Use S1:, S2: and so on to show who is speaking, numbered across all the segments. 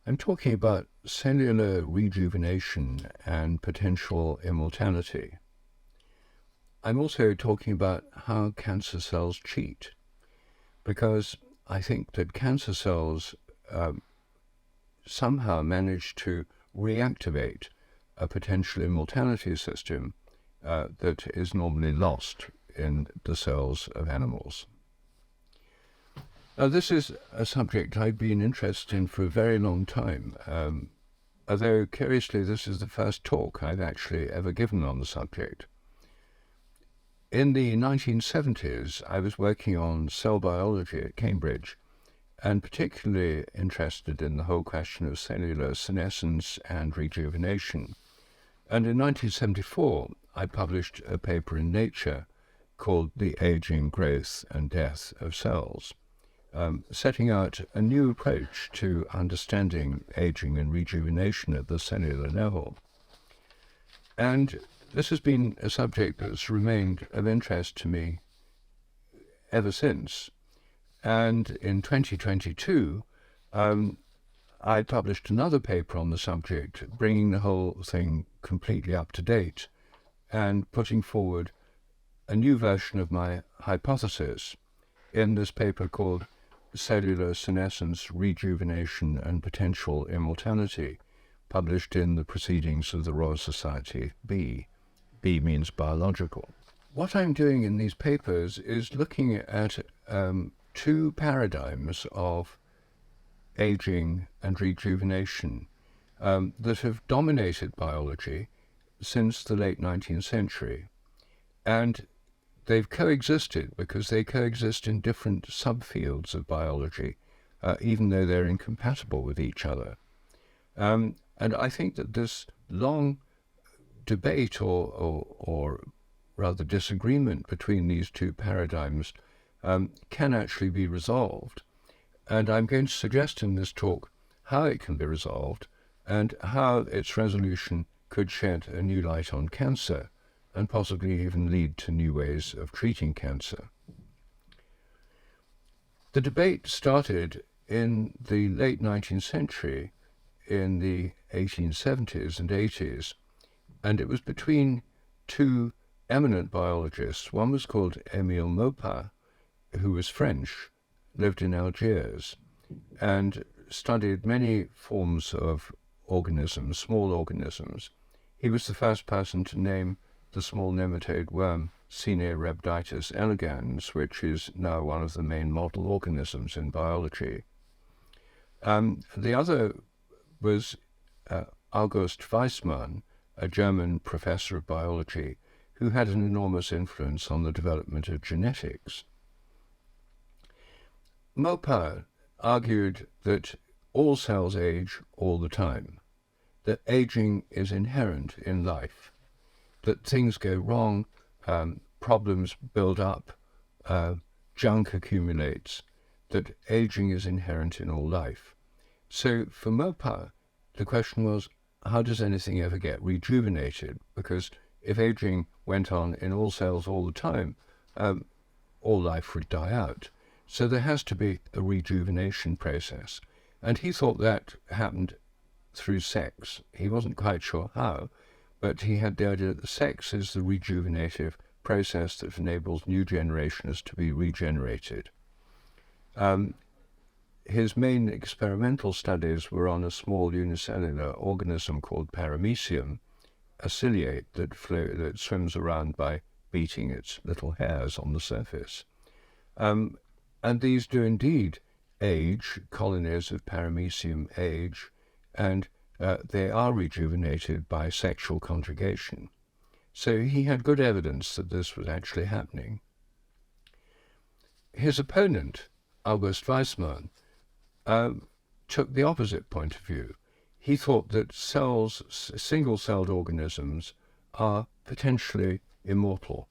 S1: I'm talking about cellular rejuvenation and potential immortality. I'm also talking about how cancer cells cheat, because I think that cancer cells somehow manage to reactivate a potential immortality system that is normally lost in the cells of animals. Now, this is a subject I've been interested in for a very long time, although curiously this is the first talk I've actually ever given on the subject. In the 1970s, I was working on cell biology at Cambridge, and particularly interested in the whole question of cellular senescence and rejuvenation. And in 1974, I published a paper in Nature called The Aging, Growth and Death of Cells, setting out a new approach to understanding aging and rejuvenation at the cellular level. And this has been a subject that's remained of interest to me ever since. And in 2022, I published another paper on the subject, bringing the whole thing completely up to date and putting forward a new version of my hypothesis in this paper called Cellular Senescence, Rejuvenation and Potential Immortality, published in the Proceedings of the Royal Society B. B means biological. What I'm doing in these papers is looking at two paradigms of aging and rejuvenation that have dominated biology since the late 19th century. And they've coexisted because they coexist in different subfields of biology, even though they're incompatible with each other. And I think that this long debate or rather disagreement between these two paradigms can actually be resolved. And I'm going to suggest in this talk how it can be resolved and how its resolution could shed a new light on cancer and possibly even lead to new ways of treating cancer. The debate started in the late 19th century, in the 1870s and 80s, and it was between two eminent biologists. One was called Émile Maupin, who was French, lived in Algiers, and studied many forms of organisms, small organisms. He was the first person to name the small nematode worm Caenorhabditis elegans, which is now one of the main model organisms in biology. The other was August Weismann, a German professor of biology, who had an enormous influence on the development of genetics. Maupin argued that all cells age all the time, that aging is inherent in life, that things go wrong, problems build up, junk accumulates, that aging is inherent in all life. So for Maupin, the question was, how does anything ever get rejuvenated? Because if aging went on in all cells all the time, all life would die out. So there has to be a rejuvenation process. And he thought that happened through sex. He wasn't quite sure how, but he had the idea that sex is the rejuvenative process that enables new generations to be regenerated. His main experimental studies were on a small unicellular organism called paramecium, a ciliate that swims around by beating its little hairs on the surface. And these do indeed age, colonies of paramecium age, and they are rejuvenated by sexual conjugation. So he had good evidence that this was actually happening. His opponent, August Weismann, took the opposite point of view. He thought that cells, single-celled organisms, are potentially immortal,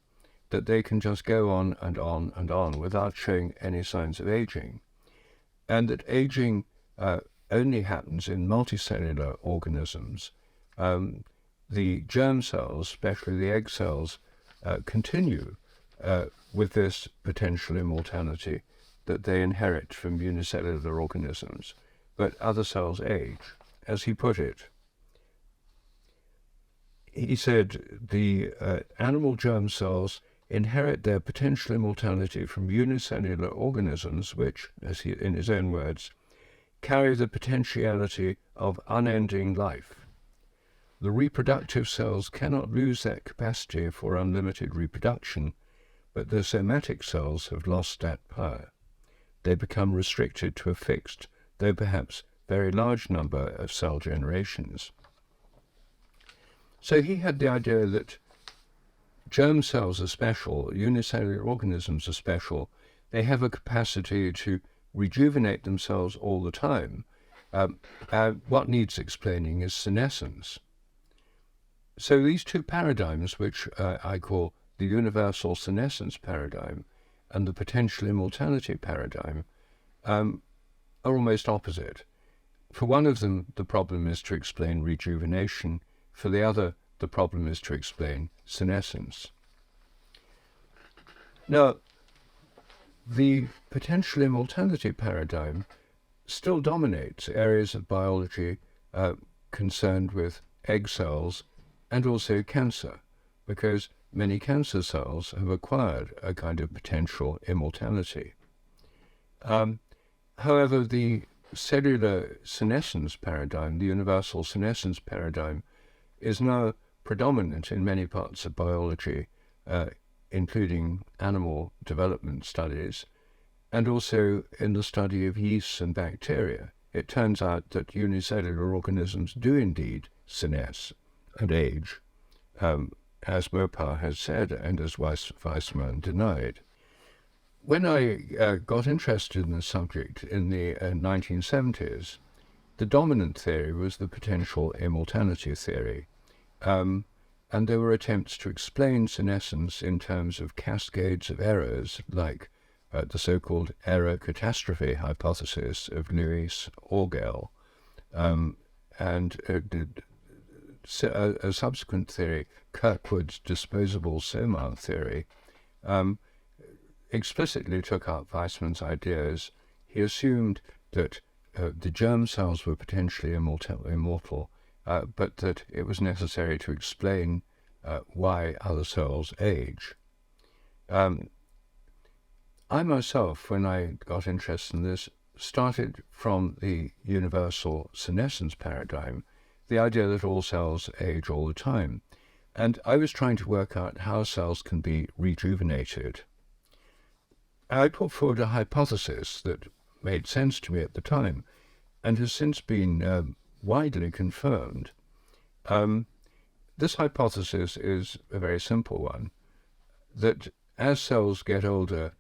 S1: that they can just go on and on and on without showing any signs of aging, and that aging only happens in multicellular organisms. The germ cells, especially the egg cells, continue with this potential immortality that they inherit from unicellular organisms. but other cells age. As he put it, he said the animal germ cells inherit their potential immortality from unicellular organisms which, as he, in his own words, carry the potentiality of unending life. The reproductive cells cannot lose that capacity for unlimited reproduction, but the somatic cells have lost that power. They become restricted to a fixed, though perhaps very large number of cell generations. So he had the idea that germ cells are special, unicellular organisms are special. They have a capacity to rejuvenate themselves all the time. What needs explaining is senescence. So these two paradigms, which I call the universal senescence paradigm and the potential immortality paradigm, are almost opposite. For one of them, the problem is to explain rejuvenation. For the other, the problem is to explain senescence. Now, the potential immortality paradigm still dominates areas of biology concerned with egg cells and also cancer, because many cancer cells have acquired a kind of potential immortality. However, the cellular senescence paradigm, the universal senescence paradigm, is now predominant in many parts of biology, including animal development studies, and also in the study of yeasts and bacteria. It turns out that unicellular organisms do indeed senesce and age, as Rupert has said and as Weissman denied. When I got interested in the subject in the 1970s, the dominant theory was the potential immortality theory, and there were attempts to explain senescence in terms of cascades of errors, like the so-called error catastrophe hypothesis of Louis Orgel, and a subsequent theory, Kirkwood's disposable soma theory, explicitly took up Weissman's ideas. He assumed that the germ cells were potentially immortal, but that it was necessary to explain why other cells age. I myself, when I got interested in this, started from the universal senescence paradigm, the idea that all cells age all the time. And I was trying to work out how cells can be rejuvenated. I put forward a hypothesis that made sense to me at the time and has since been widely confirmed. This hypothesis is a very simple one, that as cells get older,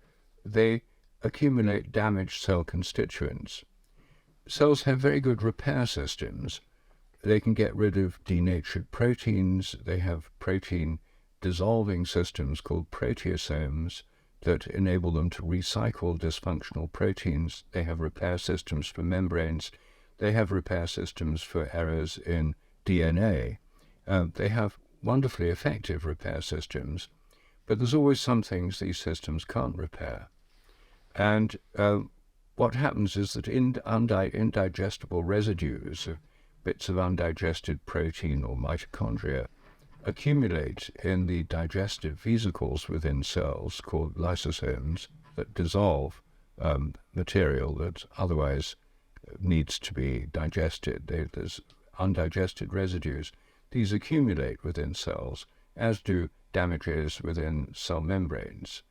S1: they accumulate damaged cell constituents. Cells have very good repair systems. They can get rid of denatured proteins. They have protein dissolving systems called proteasomes that enable them to recycle dysfunctional proteins. They have repair systems for membranes. They have repair systems for errors in DNA. They have wonderfully effective repair systems, but there's always some things these systems can't repair. And what happens is that indigestible residues, bits of undigested protein or mitochondria, accumulate in the digestive vesicles within cells called lysosomes that dissolve material that otherwise needs to be digested. There's undigested residues. These accumulate within cells, as do damages within cell membranes.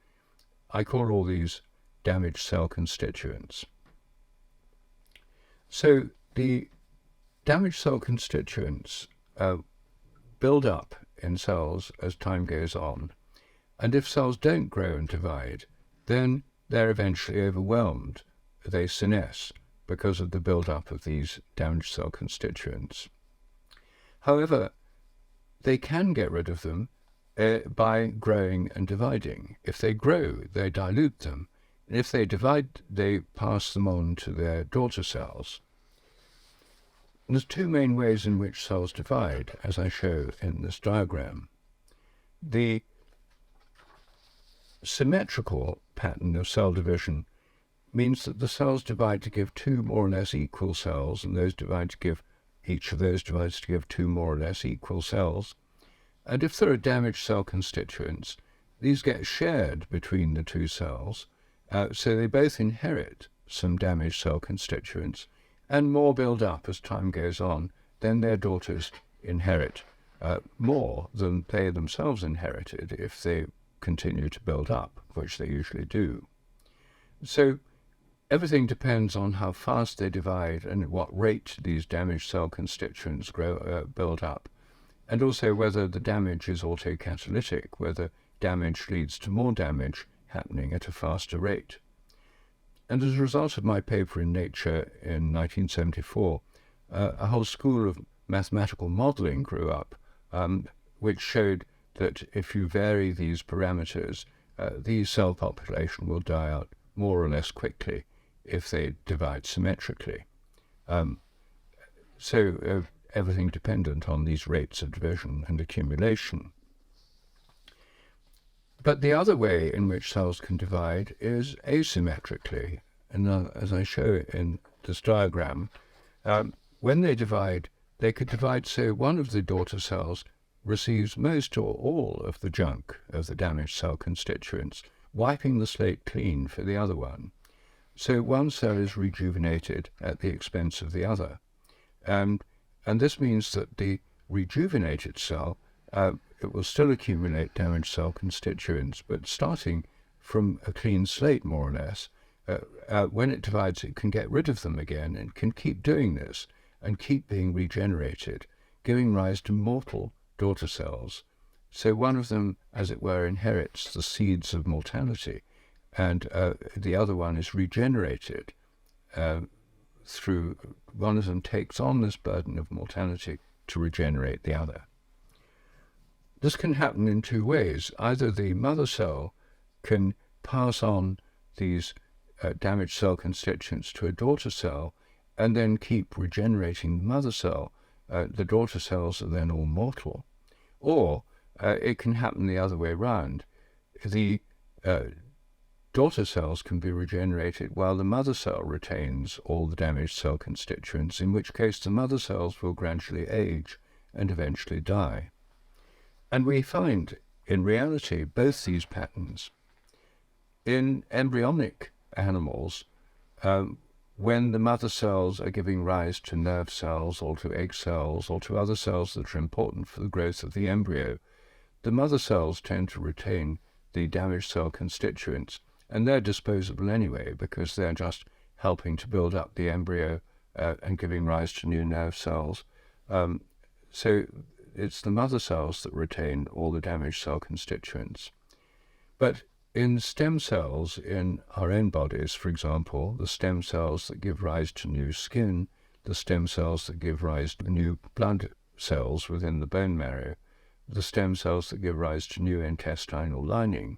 S1: I call all these damaged cell constituents. So the damaged cell constituents build up in cells as time goes on, and if cells don't grow and divide, then they're eventually overwhelmed. They senesce because of the build-up of these damaged cell constituents. However, they can get rid of them by growing and dividing. If they grow, they dilute them, and if they divide, they pass them on to their daughter cells. And there's two main ways in which cells divide, as I show in this diagram. The symmetrical pattern of cell division means that the cells divide to give two more or less equal cells, and those divide to give, each of those divides to give two more or less equal cells. And if there are damaged cell constituents, these get shared between the two cells, so they both inherit some damaged cell constituents, and more build up as time goes on. Then their daughters inherit more than they themselves inherited if they continue to build up, which they usually do. So everything depends on how fast they divide and at what rate these damaged cell constituents build up, and also whether the damage is autocatalytic, whether damage leads to more damage happening at a faster rate. And as a result of my paper in Nature in 1974, a whole school of mathematical modeling grew up, which showed that if you vary these parameters, these cell population will die out more or less quickly if they divide symmetrically. So everything dependent on these rates of division and accumulation. But the other way in which cells can divide is asymmetrically. And as I show in this diagram, when they divide, they could divide so one of the daughter cells receives most or all of the junk of the damaged cell constituents, wiping the slate clean for the other one. So one cell is rejuvenated at the expense of the other. And this means that the rejuvenated cell, it will still accumulate damaged cell constituents, but starting from a clean slate, more or less, when it divides, it can get rid of them again and can keep doing this and keep being regenerated, giving rise to mortal daughter cells. So one of them, as it were, inherits the seeds of mortality, and the other one is regenerated through, one of them takes on this burden of mortality to regenerate the other. This can happen in two ways. Either the mother cell can pass on these damaged cell constituents to a daughter cell and then keep regenerating the mother cell. The daughter cells are then all mortal. Or it can happen the other way round. The daughter cells can be regenerated while the mother cell retains all the damaged cell constituents, in which case the mother cells will gradually age and eventually die. And we find, in reality, both these patterns. In embryonic animals, when the mother cells are giving rise to nerve cells or to egg cells or to other cells that are important for the growth of the embryo, the mother cells tend to retain the damaged cell constituents, and they're disposable anyway because they're just helping to build up the embryo and giving rise to new nerve cells. So it's the mother cells that retain all the damaged cell constituents. But in stem cells in our own bodies, for example, the stem cells that give rise to new skin, the stem cells that give rise to new blood cells within the bone marrow, the stem cells that give rise to new intestinal lining,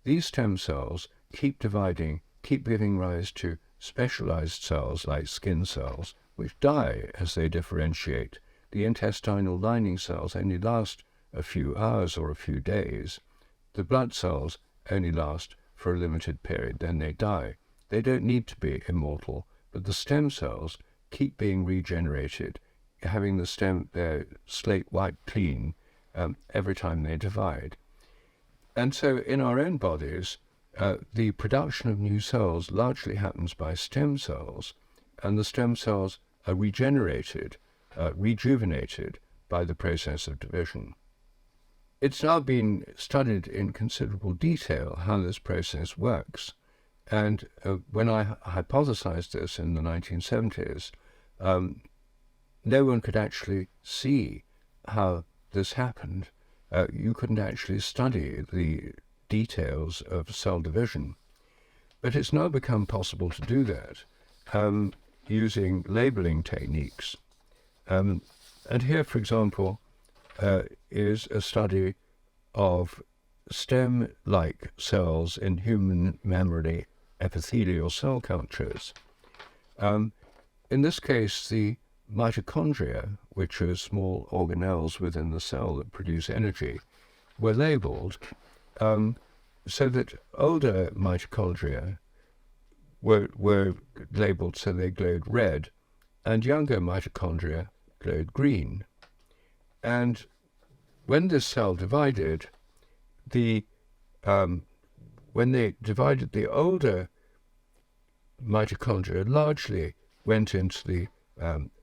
S1: these stem cells keep dividing, keep giving rise to specialized cells like skin cells, which die as they differentiate. The intestinal lining cells only last a few hours or a few days. The blood cells only last for a limited period, then they die. They don't need to be immortal, but the stem cells keep being regenerated, having their slate wiped clean every time they divide. And so in our own bodies, the production of new cells largely happens by stem cells, and the stem cells are regenerated, rejuvenated by the process of division. It's now been studied in considerable detail how this process works, and when I hypothesized this in the 1970s, no one could actually see how this happened. You couldn't actually study the details of cell division. But it's now become possible to do that using labeling techniques. And here, for example, is a study of stem-like cells in human mammary epithelial cell cultures. In this case, the mitochondria, which are small organelles within the cell that produce energy, were labeled so that older mitochondria were labelled so they glowed red, and younger mitochondria glowed green. And when this cell divided, when they divided, the older mitochondria largely went into the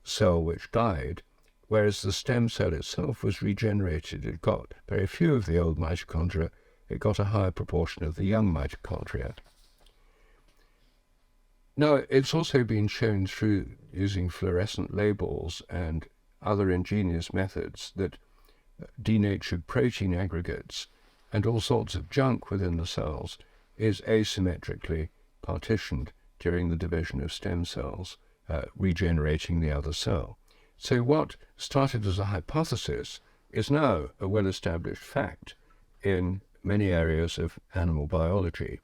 S1: cell which died, whereas the stem cell itself was regenerated. It got very few of the old mitochondria. It got a higher proportion of the young mitochondria. Now, it's also been shown through using fluorescent labels and other ingenious methods that denatured protein aggregates and all sorts of junk within the cells is asymmetrically partitioned during the division of stem cells, regenerating the other cell. So what started as a hypothesis is now a well-established fact in many areas of animal biology.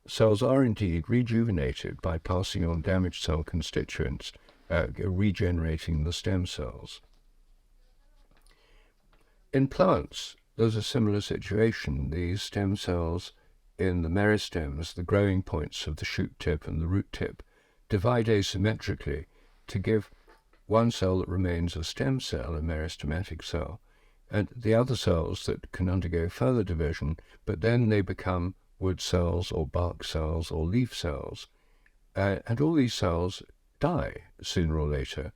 S1: Cells are indeed rejuvenated by passing on damaged cell constituents, regenerating the stem cells. In plants, there's a similar situation. These stem cells in the meristems, the growing points of the shoot tip and the root tip, divide asymmetrically to give one cell that remains a stem cell, a meristematic cell, and the other cells that can undergo further division, but then they become wood cells or bark cells or leaf cells. And all these cells die sooner or later,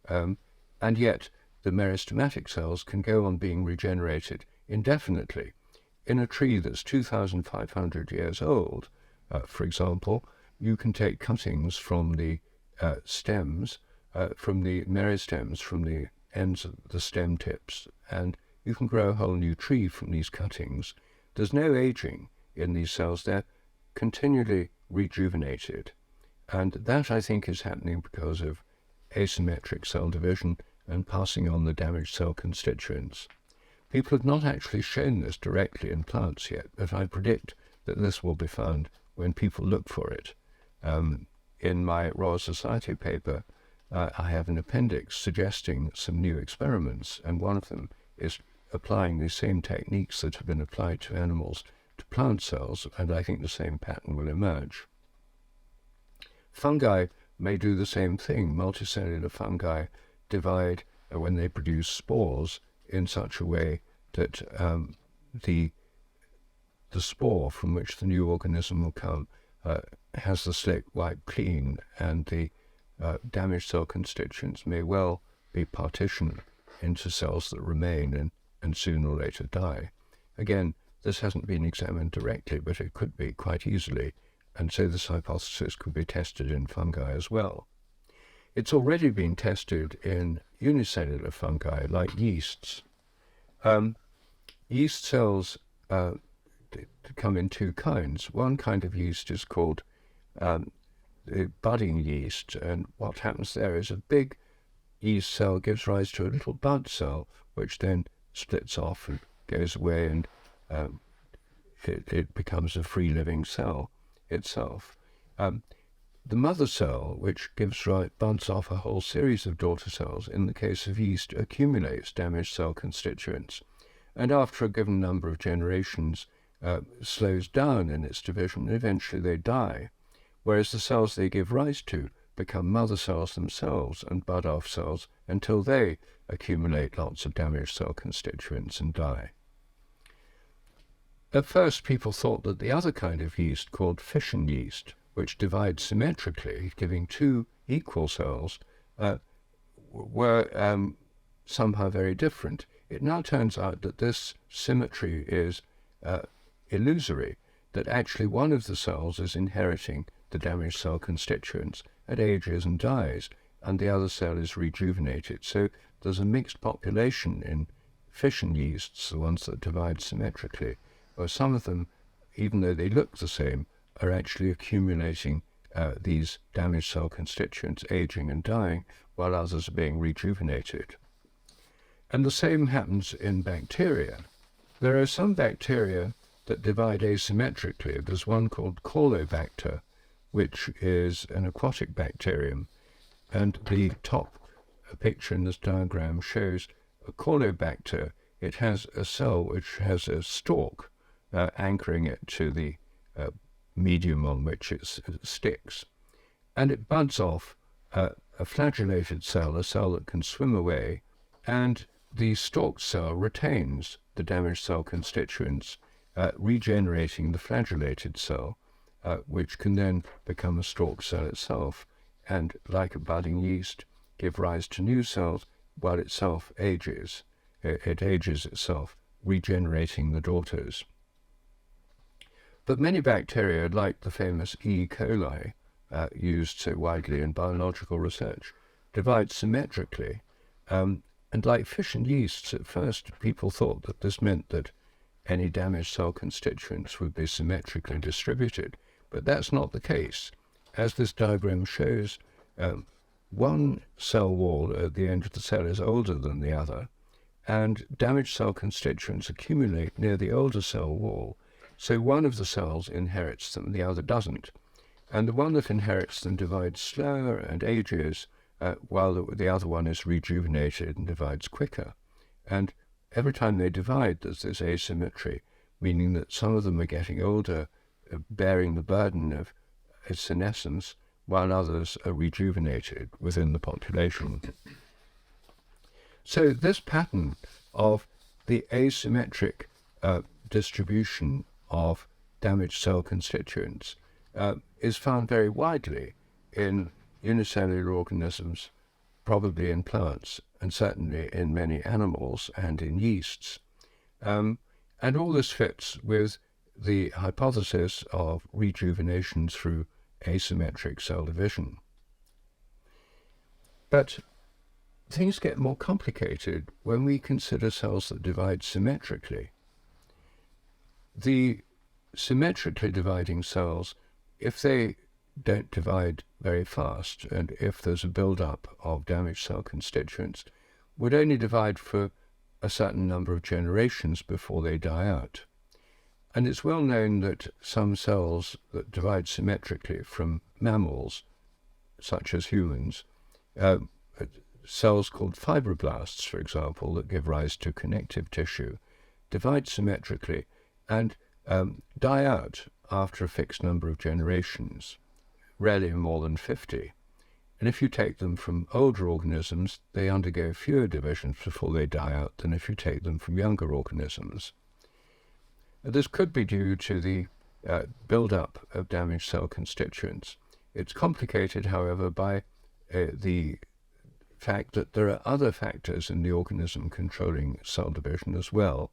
S1: and yet the meristematic cells can go on being regenerated indefinitely. In a tree that's 2,500 years old, for example, you can take cuttings from the stems, from the meristems, from the ends of the stem tips, and you can grow a whole new tree from these cuttings. There's no aging in these cells. They're continually rejuvenated. And that, I think, is happening because of asymmetric cell division and passing on the damaged cell constituents. People have not actually shown this directly in plants yet, but I predict that this will be found when people look for it. In my Royal Society paper, I have an appendix suggesting some new experiments, and one of them is applying the same techniques that have been applied to animals to plant cells, and I think the same pattern will emerge. Fungi may do the same thing. Multicellular fungi divide when they produce spores in such a way that the spore from which the new organism will come has the slate wiped clean, and the damaged cell constituents may well be partitioned into cells that remain and sooner or later die. Again, this hasn't been examined directly, but it could be quite easily, and so this hypothesis could be tested in fungi as well. It's already been tested in unicellular fungi like yeasts. Yeast cells come in two kinds. One kind of yeast is called the budding yeast, and what happens there is a big yeast cell gives rise to a little bud cell, which then splits off and goes away, and it becomes a free-living cell itself. The mother cell, which buds off a whole series of daughter cells, in the case of yeast, accumulates damaged cell constituents, and after a given number of generations slows down in its division, and eventually they die, whereas the cells they give rise to become mother cells themselves and bud off cells until they accumulate lots of damaged cell constituents and die. At first, people thought that the other kind of yeast, called fission yeast, which divides symmetrically, giving two equal cells, were somehow very different. It now turns out that this symmetry is illusory, that actually one of the cells is inheriting the damaged cell constituents, it ages and dies, and the other cell is rejuvenated. So there's a mixed population in fission yeasts, the ones that divide symmetrically, where some of them, even though they look the same, are actually accumulating these damaged cell constituents, aging and dying, while others are being rejuvenated. And the same happens in bacteria. There are some bacteria that divide asymmetrically. There's one called Caulobacter, which is an aquatic bacterium, and the top picture in this diagram shows a Caulobacter. It has a cell which has a stalk anchoring it to the medium on which it sticks. and it buds off a flagellated cell, a cell that can swim away, and the stalked cell retains the damaged cell constituents, regenerating the flagellated cell, which can then become a stalked cell itself, and, like a budding yeast, give rise to new cells while itself ages. It ages itself, regenerating the daughters. But many bacteria, like the famous E. coli, used so widely in biological research, divide symmetrically. And like fish and yeasts, at first people thought that this meant that any damaged cell constituents would be symmetrically distributed. But that's not the case. As this diagram shows, one cell wall at the end of the cell is older than the other, and damaged cell constituents accumulate near the older cell wall. So one of the cells inherits them, the other doesn't. And the one that inherits them divides slower and ages, while the other one is rejuvenated and divides quicker. And every time they divide, there's this asymmetry, meaning that some of them are getting older, bearing the burden of senescence, while others are rejuvenated within the population. So this pattern of the asymmetric distribution of damaged cell constituents is found very widely in unicellular organisms, probably in plants, and certainly in many animals and in yeasts. And all this fits with the hypothesis of rejuvenation through asymmetric cell division. But things get more complicated when we consider cells that divide symmetrically. The symmetrically dividing cells, if they don't divide very fast, and if there's a build-up of damaged cell constituents, would only divide for a certain number of generations before they die out. And it's well known that some cells that divide symmetrically from mammals, such as humans, cells called fibroblasts, for example, that give rise to connective tissue, divide symmetrically and die out after a fixed number of generations, rarely more than 50. And if you take them from older organisms, they undergo fewer divisions before they die out than if you take them from younger organisms. This could be due to the build-up of damaged cell constituents. It's complicated, however, by the fact that there are other factors in the organism controlling cell division as well.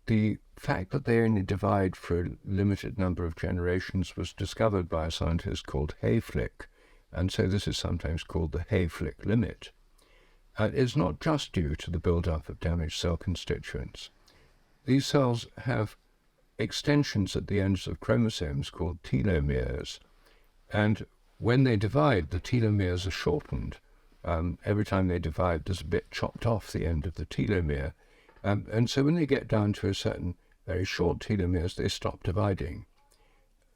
S1: The fact that they only divide for a limited number of generations was discovered by a scientist called Hayflick, and so this is sometimes called the Hayflick limit. It's not just due to the build-up of damaged cell constituents. These cells have extensions at the ends of chromosomes called telomeres, and when they divide, the telomeres are shortened. Every time they divide, there's a bit chopped off the end of the telomere, and so when they get down to a certain very short telomeres, they stop dividing.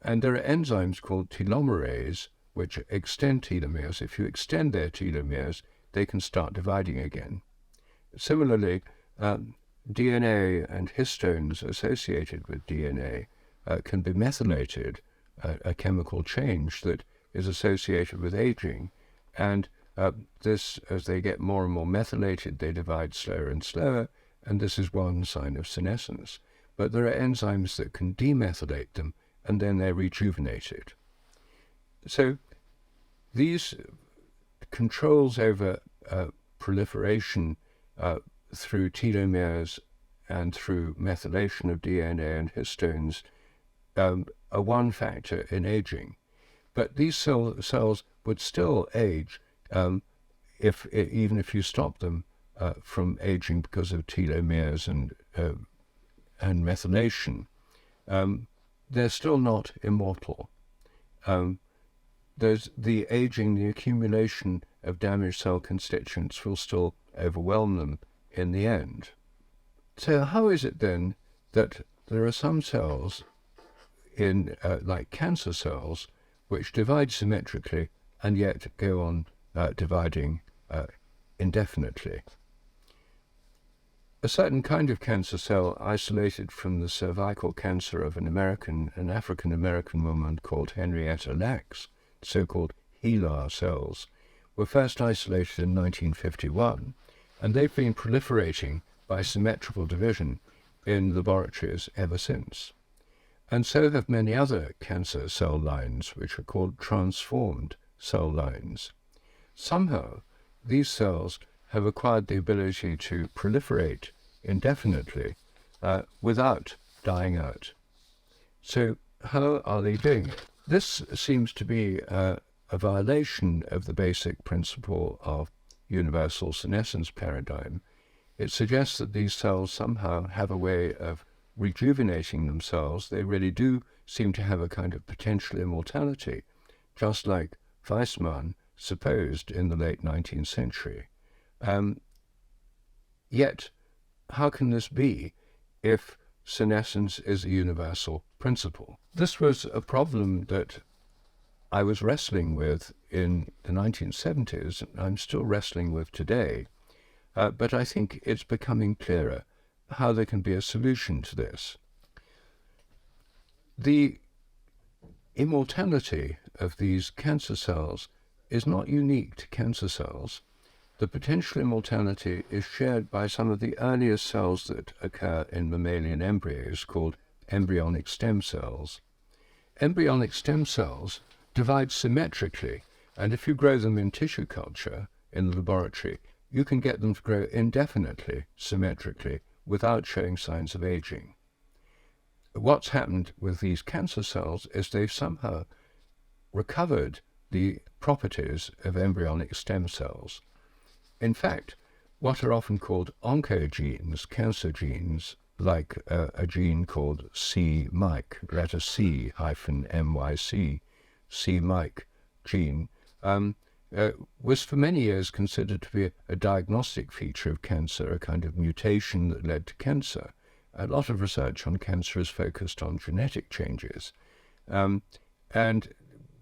S1: And there are enzymes called telomerase, which extend telomeres. If you extend their telomeres, they can start dividing again. Similarly, DNA and histones associated with DNA can be methylated, a chemical change that is associated with aging, and this, as they get more and more methylated, they divide slower and slower, and this is one sign of senescence. But there are enzymes that can demethylate them, and then they're rejuvenated. So these controls over proliferation through telomeres and through methylation of DNA and histones are one factor in aging. But these cells would still age even if you stop them from aging because of telomeres and methylation. They're still not immortal. There's the aging, the accumulation of damaged cell constituents will still overwhelm them in the end. So how is it then that there are some cells like cancer cells which divide symmetrically and yet go on dividing indefinitely? A certain kind of cancer cell isolated from the cervical cancer of an African-American woman called Henrietta Lacks so-called HeLa cells, were first isolated in 1951, and they've been proliferating by symmetrical division in laboratories ever since. And so have many other cancer cell lines, which are called transformed cell lines. Somehow, these cells have acquired the ability to proliferate indefinitely without dying out. So how are they doing it? This seems to be a violation of the basic principle of universal senescence paradigm. It suggests that these cells somehow have a way of rejuvenating themselves. They really do seem to have a kind of potential immortality, just like Weizmann supposed in the late 19th century. Yet, how can this be if senescence is a universal principle? This was a problem that I was wrestling with in the 1970s, and I'm still wrestling with today, but I think it's becoming clearer how there can be a solution to this. The immortality of these cancer cells is not unique to cancer cells. The potential immortality is shared by some of the earliest cells that occur in mammalian embryos, called embryonic stem cells. Embryonic stem cells divide symmetrically, and if you grow them in tissue culture in the laboratory, you can get them to grow indefinitely, symmetrically, without showing signs of aging. What's happened with these cancer cells is they've somehow recovered the properties of embryonic stem cells. In fact, what are often called oncogenes, cancer genes, like a gene called c-MYC, letter C-MYC, c-MYC gene, was for many years considered to be a diagnostic feature of cancer, a kind of mutation that led to cancer. A lot of research on cancer is focused on genetic changes. And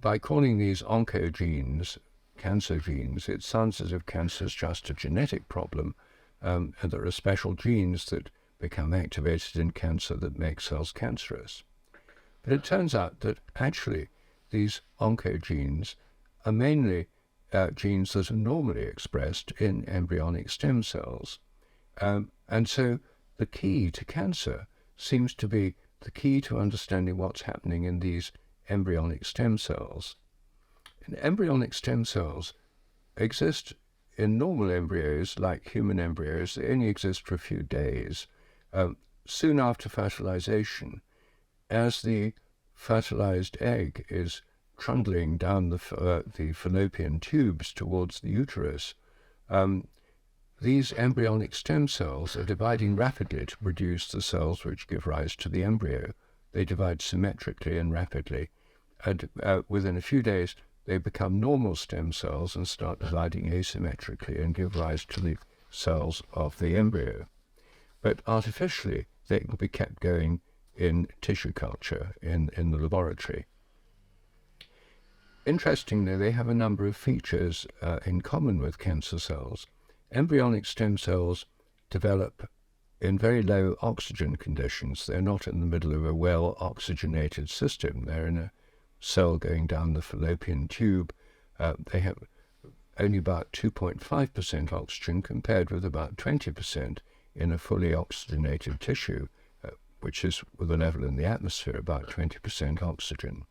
S1: by calling these oncogenes cancer genes, it sounds as if cancer is just a genetic problem, and there are special genes that become activated in cancer that make cells cancerous. But it turns out that actually these oncogenes are mainly genes that are normally expressed in embryonic stem cells. And so the key to cancer seems to be the key to understanding what's happening in these embryonic stem cells. And embryonic stem cells exist in normal embryos, like human embryos. They only exist for a few days. Soon after fertilization, as the fertilized egg is trundling down the fallopian tubes towards the uterus, these embryonic stem cells are dividing rapidly to produce the cells which give rise to the embryo. They divide symmetrically and rapidly, and within a few days they become normal stem cells and start dividing asymmetrically and give rise to the cells of the embryo. But artificially, they can be kept going in tissue culture in the laboratory. Interestingly, they have a number of features in common with cancer cells. Embryonic stem cells develop in very low oxygen conditions. They're not in the middle of a well-oxygenated system. They're in a cell going down the fallopian tube. They have only about 2.5% oxygen compared with about 20% in a fully oxygenated tissue, which is with a level in the atmosphere about 20% oxygen.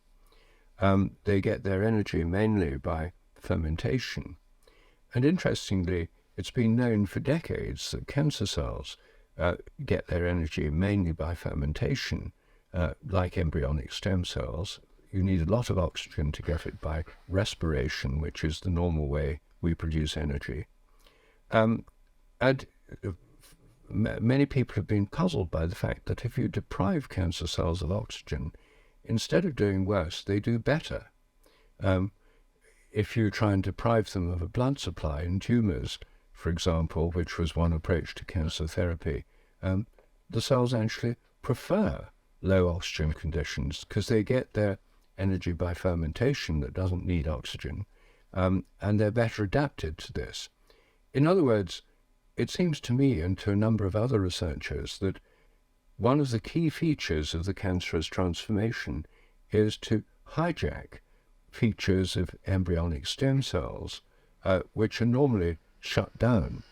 S1: They get their energy mainly by fermentation. And interestingly, it's been known for decades that cancer cells get their energy mainly by fermentation, like embryonic stem cells. You need a lot of oxygen to get it by respiration, which is the normal way we produce energy. And many people have been puzzled by the fact that if you deprive cancer cells of oxygen, instead of doing worse, they do better. If you try and deprive them of a blood supply in tumours, for example, which was one approach to cancer therapy, the cells actually prefer low oxygen conditions because they get their energy by fermentation that doesn't need oxygen, and they're better adapted to this. In other words, it seems to me and to a number of other researchers that one of the key features of the cancerous transformation is to hijack features of embryonic stem cells, which are normally shut down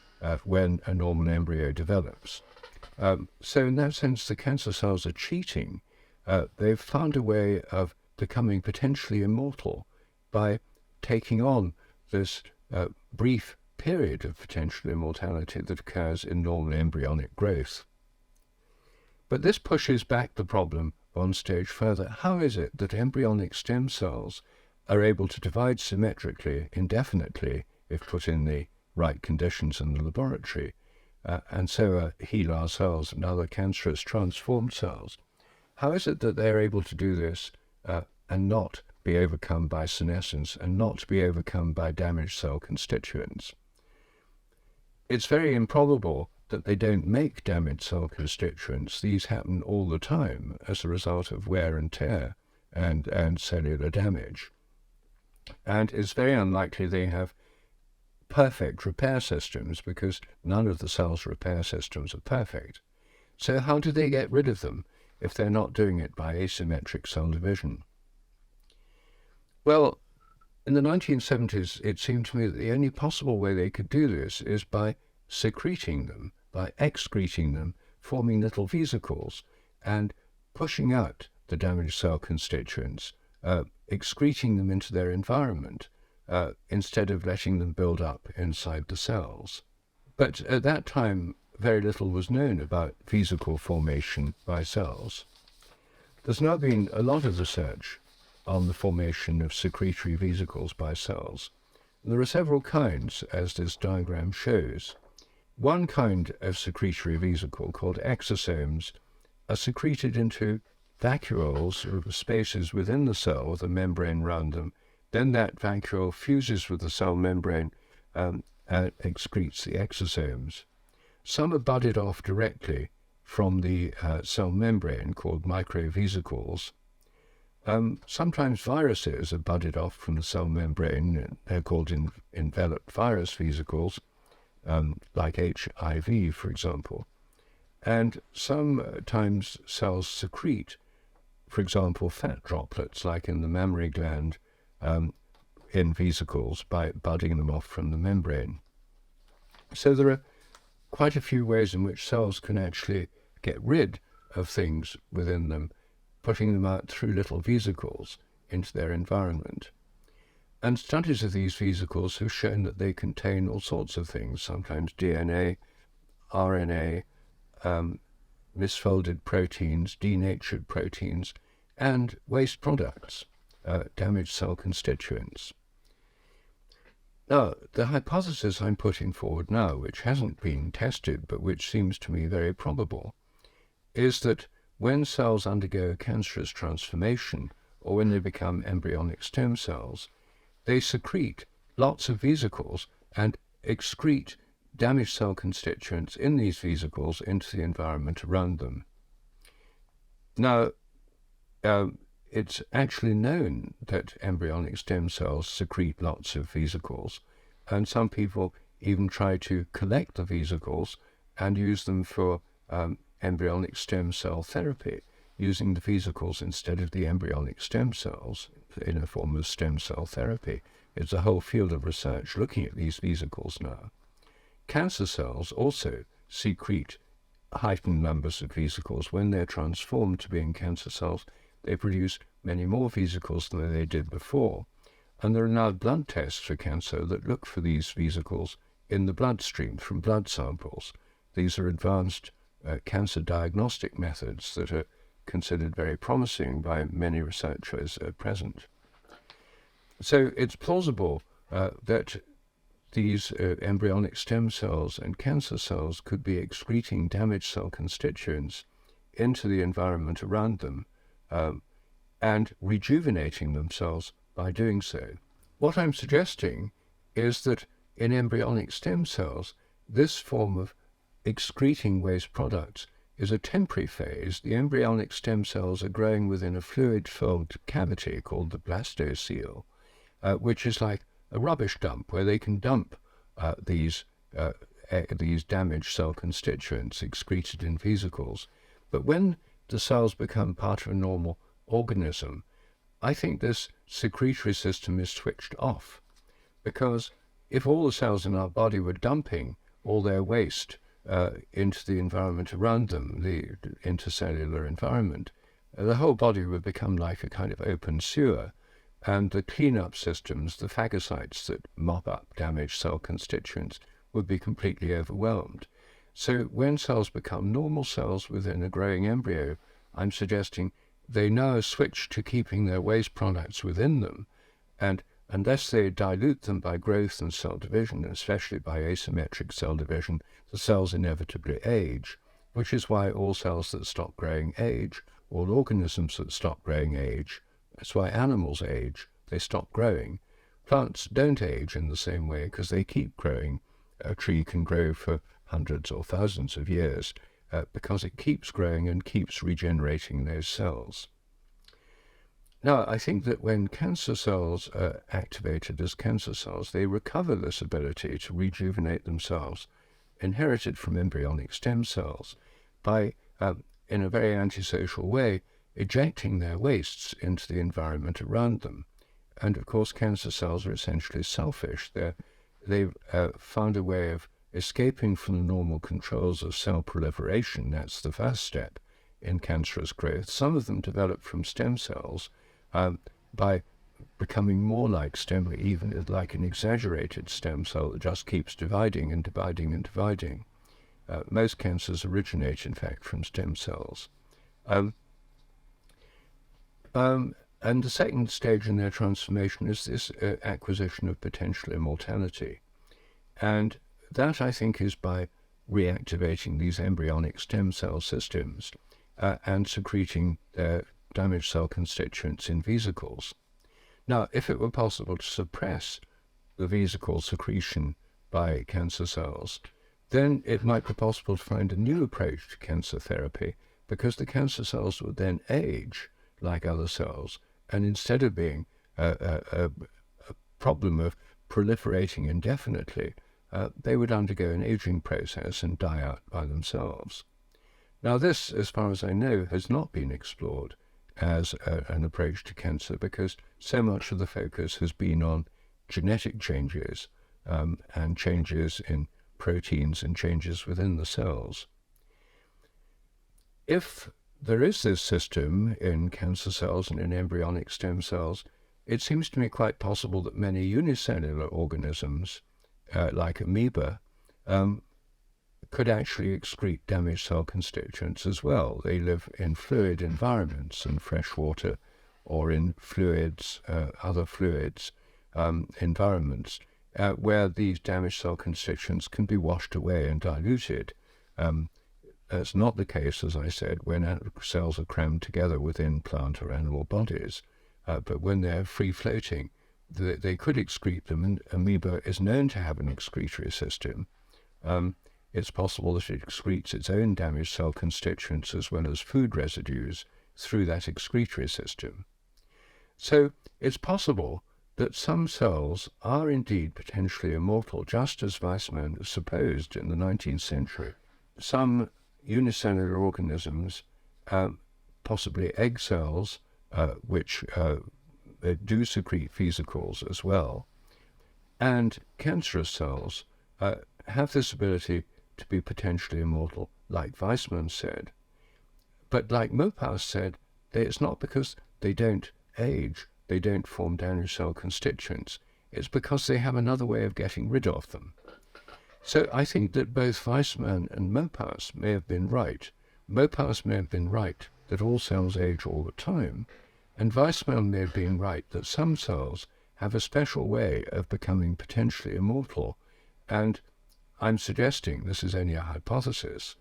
S1: when a normal embryo develops. So in that sense, the cancer cells are cheating. They've found a way of becoming potentially immortal by taking on this brief period of potential immortality that occurs in normal embryonic growth. But this pushes back the problem one stage further. How is it that embryonic stem cells are able to divide symmetrically, indefinitely, if put in the right conditions in the laboratory, and so are HeLa cells and other cancerous transformed cells? How is it that they're able to do this and not be overcome by senescence and not be overcome by damaged cell constituents? It's very improbable that they don't make damaged cell constituents. These happen all the time as a result of wear and tear and cellular damage. And it's very unlikely they have perfect repair systems, because none of the cell's repair systems are perfect. So how do they get rid of them if they're not doing it by asymmetric cell division? Well, in the 1970s, it seemed to me that the only possible way they could do this is by secreting them, by excreting them, forming little vesicles, and pushing out the damaged cell constituents, excreting them into their environment, instead of letting them build up inside the cells. But at that time, very little was known about vesicle formation by cells. There's now been a lot of research on the formation of secretory vesicles by cells. And there are several kinds, as this diagram shows. One kind of secretory vesicle, called exosomes, are secreted into vacuoles, or spaces within the cell with a membrane around them. Then that vacuole fuses with the cell membrane and excretes the exosomes. Some are budded off directly from the cell membrane, called microvesicles. Sometimes viruses are budded off from the cell membrane. They're called enveloped virus vesicles, like HIV, for example. And sometimes cells secrete, for example, fat droplets, like in the mammary gland, in vesicles by budding them off from the membrane. So there are quite a few ways in which cells can actually get rid of things within them, putting them out through little vesicles into their environment. And studies of these vesicles have shown that they contain all sorts of things, sometimes DNA, RNA, misfolded proteins, denatured proteins, and waste products, damaged cell constituents. Now, the hypothesis I'm putting forward now, which hasn't been tested but which seems to me very probable, is that when cells undergo cancerous transformation, or when they become embryonic stem cells, they secrete lots of vesicles and excrete damaged cell constituents in these vesicles into the environment around them. Now, it's actually known that embryonic stem cells secrete lots of vesicles, and some people even try to collect the vesicles and use them for embryonic stem cell therapy, using the vesicles instead of the embryonic stem cells in a form of stem cell therapy. It's a whole field of research looking at these vesicles now. Cancer cells also secrete heightened numbers of vesicles. When they're transformed to being cancer cells, they produce many more vesicles than they did before. And there are now blood tests for cancer that look for these vesicles in the bloodstream from blood samples. These are advanced cancer diagnostic methods that are considered very promising by many researchers at present. So it's plausible that these embryonic stem cells and cancer cells could be excreting damaged cell constituents into the environment around them and rejuvenating themselves by doing so. What I'm suggesting is that in embryonic stem cells, this form of excreting waste products is a temporary phase. The embryonic stem cells are growing within a fluid-filled cavity called the blastocele, which is like a rubbish dump where they can dump these damaged cell constituents excreted in vesicles. But when the cells become part of a normal organism, I think this secretory system is switched off. Because if all the cells in our body were dumping all their waste into the environment around them, the intercellular environment, the whole body would become like a kind of open sewer, and the cleanup systems, the phagocytes that mop up damaged cell constituents, would be completely overwhelmed. So when cells become normal cells within a growing embryo, I'm suggesting they now switch to keeping their waste products within them, and unless they dilute them by growth and cell division, especially by asymmetric cell division, the cells inevitably age, which is why all cells that stop growing age, all organisms that stop growing age. That's why animals age, they stop growing. Plants don't age in the same way because they keep growing. A tree can grow for hundreds or thousands of years because it keeps growing and keeps regenerating those cells. Now, I think that when cancer cells are activated as cancer cells, they recover this ability to rejuvenate themselves, inherited from embryonic stem cells, by, in a very antisocial way, ejecting their wastes into the environment around them. And of course, cancer cells are essentially selfish. They've found a way of escaping from the normal controls of cell proliferation. That's the first step in cancerous growth. Some of them develop from stem cells by becoming more like even like an exaggerated stem cell that just keeps dividing and dividing and dividing. Most cancers originate, in fact, from stem cells. And the second stage in their transformation is this acquisition of potential immortality. And that, I think, is by reactivating these embryonic stem cell systems and secreting their damaged cell constituents in vesicles. Now, if it were possible to suppress the vesicle secretion by cancer cells, then it might be possible to find a new approach to cancer therapy, because the cancer cells would then age like other cells, and instead of being a problem of proliferating indefinitely, they would undergo an aging process and die out by themselves. Now this, as far as I know, has not been explored as an approach to cancer, because so much of the focus has been on genetic changes and changes in proteins and changes within the cells. If there is this system in cancer cells and in embryonic stem cells, it seems to me quite possible that many unicellular organisms, like amoeba, could actually excrete damaged cell constituents as well. They live in fluid environments, in fresh water or in fluids, other fluids environments, where these damaged cell constituents can be washed away and diluted. That's not the case, as I said, when cells are crammed together within plant or animal bodies, but when they're free-floating, they could excrete them, and amoeba is known to have an excretory system. It's possible that it excretes its own damaged cell constituents as well as food residues through that excretory system. So it's possible that some cells are indeed potentially immortal, just as Weismann supposed in the 19th century. Some unicellular organisms, possibly egg cells, which do secrete vesicles as well, and cancerous cells have this ability to be potentially immortal, like Weismann said. But like Maupass said, it's not because they don't age, they don't form damaged cell constituents. It's because they have another way of getting rid of them. So I think that both Weismann and Maupass may have been right. Maupass may have been right that all cells age all the time, and Weismann may have been right that some cells have a special way of becoming potentially immortal. And I'm suggesting, this is only a hypothesis,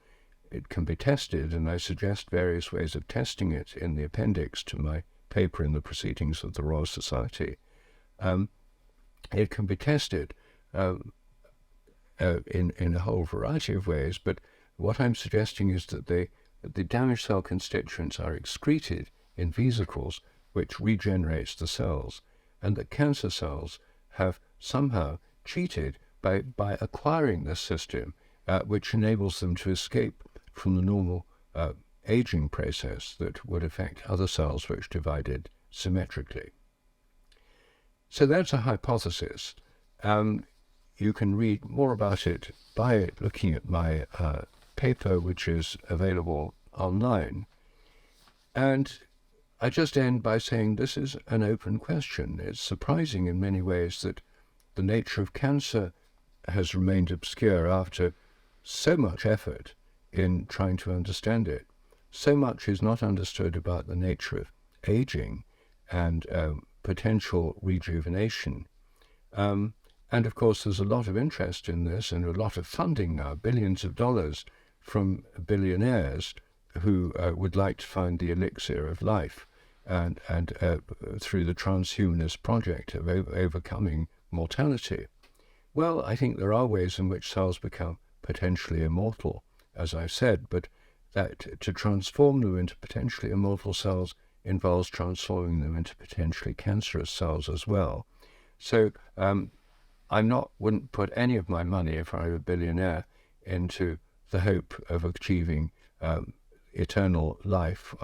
S1: it can be tested, and I suggest various ways of testing it in the appendix to my paper in the Proceedings of the Royal Society. It can be tested in a whole variety of ways, but what I'm suggesting is that the damaged cell constituents are excreted in vesicles, which regenerates the cells, and that cancer cells have somehow cheated by acquiring this system, which enables them to escape from the normal aging process that would affect other cells which divided symmetrically. So that's a hypothesis. You can read more about it by looking at my paper, which is available online. And I just end by saying this is an open question. It's surprising in many ways that the nature of cancer has remained obscure after so much effort in trying to understand it. So much is not understood about the nature of aging and potential rejuvenation. And of course, there's a lot of interest in this and a lot of funding now, billions of dollars from billionaires who would like to find the elixir of life and through the transhumanist project of overcoming mortality. Well, I think there are ways in which cells become potentially immortal, as I've said, but that to transform them into potentially immortal cells involves transforming them into potentially cancerous cells as well. So wouldn't put any of my money, if I were a billionaire, into the hope of achieving eternal life,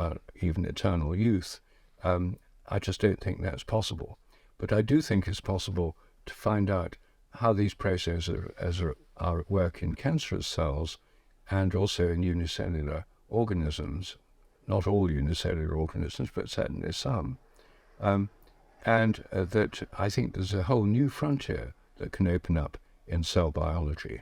S1: even eternal youth. I just don't think that's possible. But I do think it's possible to find out how these processes are at work in cancerous cells and also in unicellular organisms. Not all unicellular organisms, but certainly some. And that I think there's a whole new frontier that can open up in cell biology.